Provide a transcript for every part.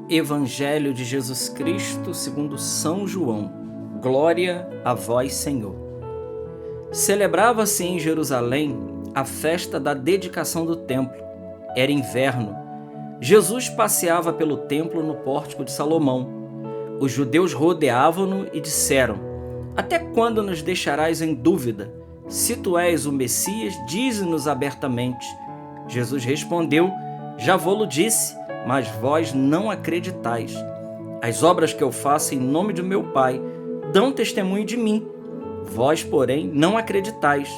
Evangelho de Jesus Cristo segundo São João. Glória a vós, Senhor. Celebrava-se em Jerusalém a festa da dedicação do templo. Era inverno. Jesus passeava pelo templo no pórtico de Salomão. Os judeus rodeavam-no e disseram: Até quando nos deixarás em dúvida? Se tu és o Messias, dize-nos abertamente. Jesus respondeu: Já vô-lo disse, mas vós não acreditais. As obras que eu faço em nome do meu Pai dão testemunho de mim. Vós, porém, não acreditais,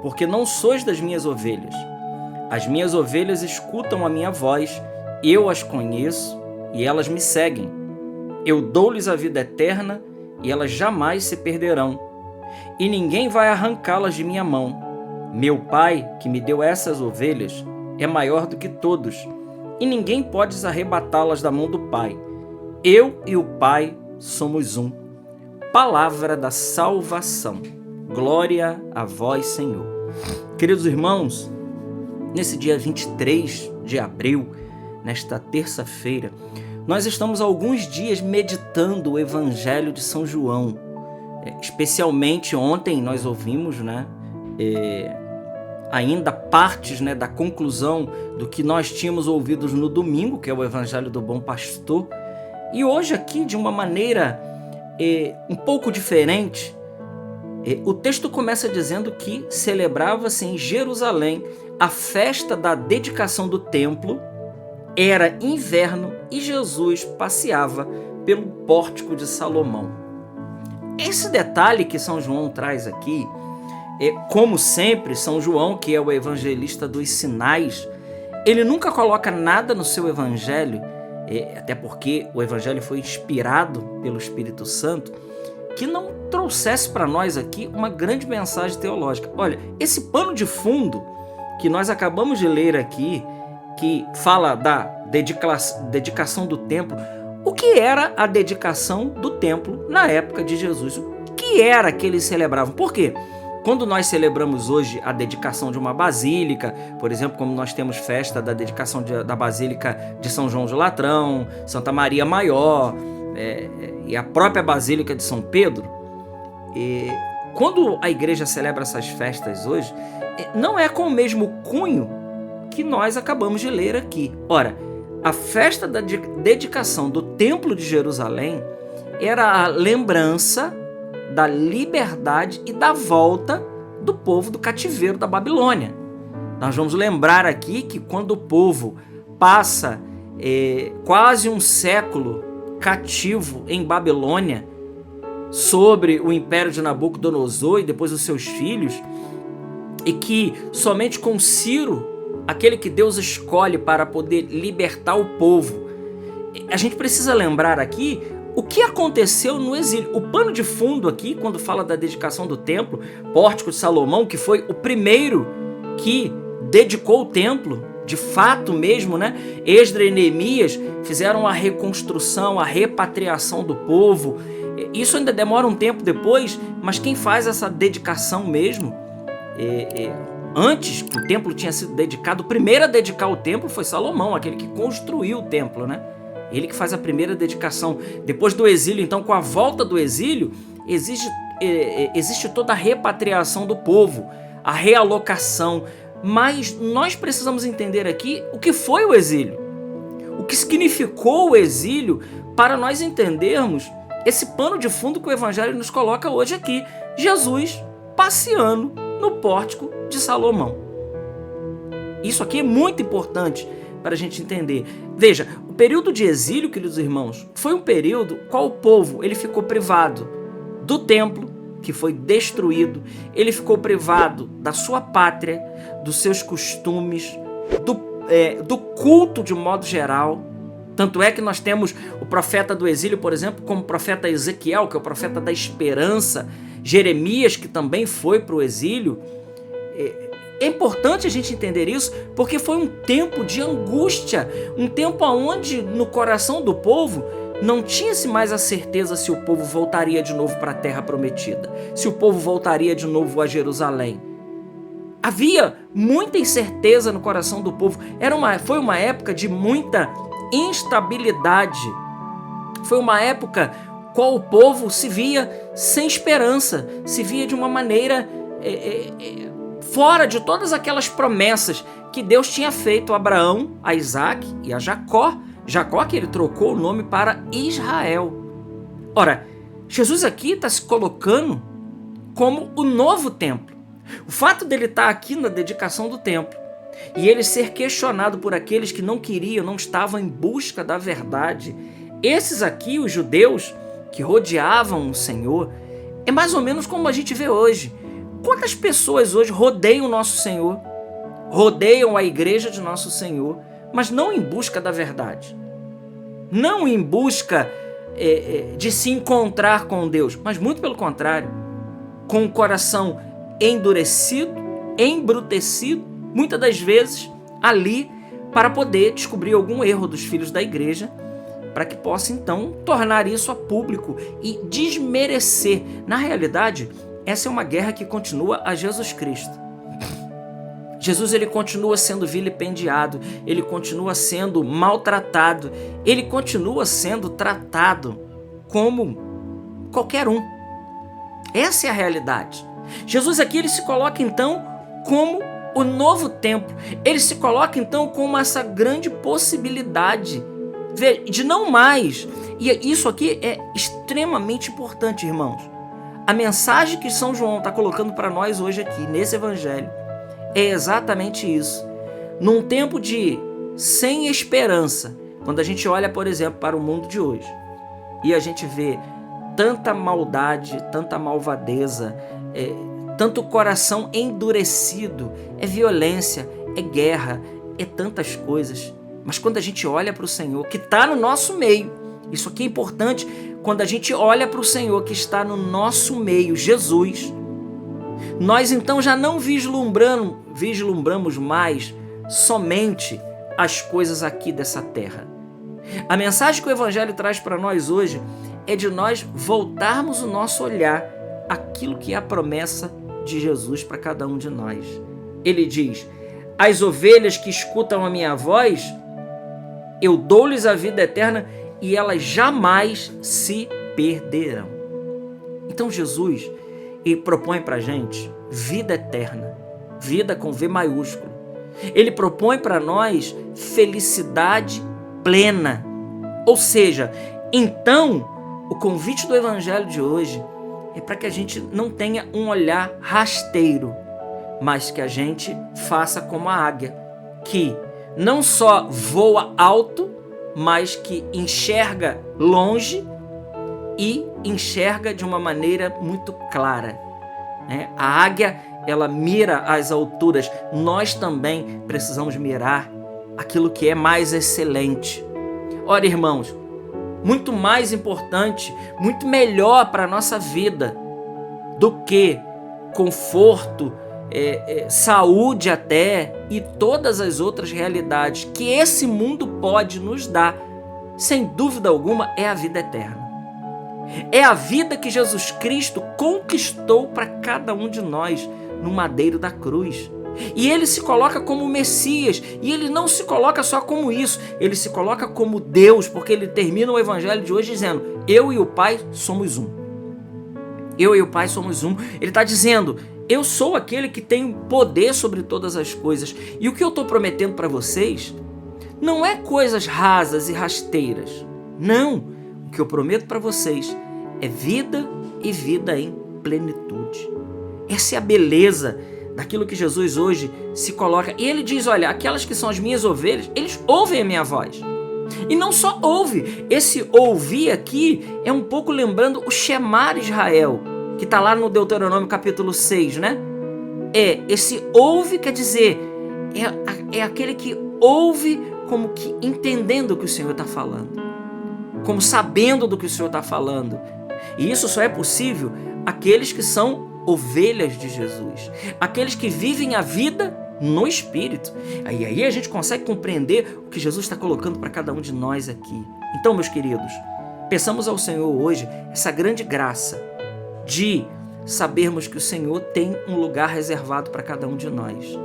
porque não sois das minhas ovelhas. As minhas ovelhas escutam a minha voz, eu as conheço e elas me seguem. Eu dou-lhes a vida eterna e elas jamais se perderão, e ninguém vai arrancá-las de minha mão. Meu Pai, que me deu essas ovelhas, é maior do que todos, e ninguém pode arrebatá-las da mão do Pai. Eu e o Pai somos um. Palavra da salvação. Glória a vós, Senhor. Queridos irmãos, nesse dia 23 de abril, nesta terça-feira, nós estamos há alguns dias meditando o Evangelho de São João. Especialmente ontem nós ouvimos, ainda partes, da conclusão do que nós tínhamos ouvido no domingo, que é o Evangelho do Bom Pastor. E hoje aqui, de uma maneira um pouco diferente, o texto começa dizendo que celebrava-se em Jerusalém a festa da dedicação do templo. Era inverno e Jesus passeava pelo pórtico de Salomão. Esse detalhe que São João traz aqui, como sempre, São João, que é o evangelista dos sinais, ele nunca coloca nada no seu evangelho, até porque o evangelho foi inspirado pelo Espírito Santo, que não trouxesse para nós aqui uma grande mensagem teológica. Olha, esse pano de fundo que nós acabamos de ler aqui, que fala da dedicação do templo. O que era a dedicação do templo na época de Jesus? O que era que eles celebravam? Por quê? Quando nós celebramos hoje a dedicação de uma basílica, por exemplo, como nós temos festa da dedicação da Basílica de São João de Latrão, Santa Maria Maior, e a própria Basílica de São Pedro, quando a igreja celebra essas festas hoje, não é com o mesmo cunho que nós acabamos de ler aqui. Ora, a festa da dedicação do Templo de Jerusalém era a lembrança da liberdade e da volta do povo do cativeiro da Babilônia. Nós vamos lembrar aqui que quando o povo passa quase um século cativo em Babilônia, sobre o império de Nabucodonosor e depois os seus filhos, e que somente com Ciro, aquele que Deus escolhe para poder libertar o povo, a gente precisa lembrar aqui o que aconteceu no exílio. O pano de fundo aqui, quando fala da dedicação do templo, Pórtico de Salomão, que foi o primeiro que dedicou o templo, de fato mesmo, Esdras e Neemias fizeram a reconstrução, a repatriação do povo. Isso ainda demora um tempo depois, mas quem faz essa dedicação mesmo, antes que o templo tinha sido dedicado, o primeiro a dedicar o templo foi Salomão, aquele que construiu o templo, Ele que faz a primeira dedicação. Depois do exílio, então, com a volta do exílio, existe toda a repatriação do povo, a realocação. Mas nós precisamos entender aqui o que foi o exílio, o que significou o exílio, para nós entendermos esse pano de fundo que o Evangelho nos coloca hoje aqui. Jesus passeando no pórtico de Salomão. Isso aqui é muito importante para a gente entender. Veja, o período de exílio, queridos irmãos, foi um período qual o povo ele ficou privado do templo, que foi destruído, ele ficou privado da sua pátria, dos seus costumes, do culto de modo geral. Tanto é que nós temos o profeta do exílio, por exemplo, como o profeta Ezequiel, que é o profeta da esperança, Jeremias, que também foi para o exílio. É importante a gente entender isso, porque foi um tempo de angústia, um tempo onde no coração do povo não tinha-se mais a certeza se o povo voltaria de novo para a terra prometida, se o povo voltaria de novo a Jerusalém. Havia muita incerteza no coração do povo. Foi uma época de muita instabilidade. Foi uma época qual o povo se via sem esperança, se via de uma maneira fora de todas aquelas promessas que Deus tinha feito a Abraão, a Isaac e a Jacó. Jacó que ele trocou o nome para Israel. Ora, Jesus aqui está se colocando como o novo templo. O fato dele estar aqui na dedicação do templo e ele ser questionado por aqueles que não queriam, não estavam em busca da verdade, esses aqui, os judeus que rodeavam o Senhor, é mais ou menos como a gente vê hoje. Quantas pessoas hoje rodeiam o nosso Senhor, rodeiam a igreja de nosso Senhor, mas não em busca da verdade, não em busca de se encontrar com Deus, mas muito pelo contrário, com o coração endurecido, embrutecido, muitas das vezes ali para poder descobrir algum erro dos filhos da igreja, para que possa então tornar isso a público e desmerecer. Na realidade, essa é uma guerra que continua a Jesus Cristo. Jesus ele continua sendo vilipendiado, ele continua sendo maltratado, ele continua sendo tratado como qualquer um. Essa é a realidade. Jesus aqui ele se coloca então como o novo templo. Ele se coloca então como essa grande possibilidade de não mais. E isso aqui é extremamente importante, irmãos. A mensagem que São João está colocando para nós hoje aqui, nesse evangelho, é exatamente isso. Num tempo de sem esperança, quando a gente olha, por exemplo, para o mundo de hoje, e a gente vê tanta maldade, tanta malvadeza, tanto coração endurecido, é violência, é guerra, é tantas coisas. Mas quando a gente olha para o Senhor, que está no nosso meio, isso aqui é importante, quando a gente olha para o Senhor que está no nosso meio, Jesus, nós então já não vislumbramos mais somente as coisas aqui dessa terra. A mensagem que o Evangelho traz para nós hoje é de nós voltarmos o nosso olhar àquilo que é a promessa de Jesus para cada um de nós. Ele diz: as ovelhas que escutam a minha voz, eu dou-lhes a vida eterna e elas jamais se perderão. Então Jesus, ele propõe para a gente vida eterna, vida com V maiúsculo. Ele propõe para nós felicidade plena. Ou seja, então, o convite do Evangelho de hoje é para que a gente não tenha um olhar rasteiro, mas que a gente faça como a águia, que não só voa alto, mas que enxerga longe e enxerga de uma maneira muito clara. A águia, ela mira as alturas. Nós também precisamos mirar aquilo que é mais excelente. Ora, irmãos, muito mais importante, muito melhor para a nossa vida do que conforto, saúde até e todas as outras realidades que esse mundo pode nos dar, sem dúvida alguma, é a vida eterna. É a vida que Jesus Cristo conquistou para cada um de nós no madeiro da cruz. E ele se coloca como Messias, e ele não se coloca só como isso, ele se coloca como Deus, porque ele termina o evangelho de hoje dizendo: eu e o Pai somos um. Eu e o Pai somos um. Ele está dizendo: eu sou aquele que tem poder sobre todas as coisas. E o que eu estou prometendo para vocês não é coisas rasas e rasteiras. Não. O que eu prometo para vocês é vida e vida em plenitude. Essa é a beleza daquilo que Jesus hoje se coloca. E ele diz: olha, aquelas que são as minhas ovelhas, eles ouvem a minha voz. E não só ouve, esse ouvir aqui é um pouco lembrando o Shemar Israel, que está lá no Deuteronômio capítulo 6, né? Esse ouve quer dizer, é aquele que ouve como que entendendo o que o Senhor está falando, como sabendo do que o Senhor está falando. E isso só é possível aqueles que são ovelhas de Jesus, aqueles que vivem a vida no Espírito. Aí a gente consegue compreender o que Jesus está colocando para cada um de nós aqui. Então, meus queridos, peçamos ao Senhor hoje essa grande graça de sabermos que o Senhor tem um lugar reservado para cada um de nós.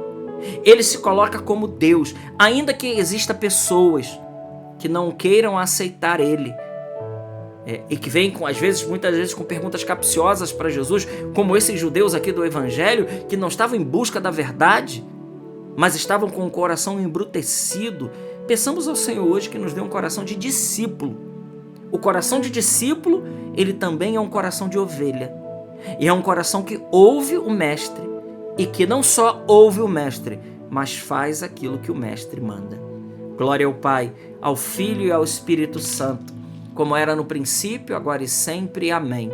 Ele se coloca como Deus, ainda que exista pessoas que não queiram aceitar Ele. E que vêm, às vezes, muitas vezes, com perguntas capciosas para Jesus, como esses judeus aqui do Evangelho, que não estavam em busca da verdade, mas estavam com o coração embrutecido. Peçamos ao Senhor hoje que nos dê um coração de discípulo. O coração de discípulo, ele também é um coração de ovelha. E é um coração que ouve o Mestre, e que não só ouve o Mestre, mas faz aquilo que o Mestre manda. Glória ao Pai, ao Filho e ao Espírito Santo, como era no princípio, agora e sempre. Amém.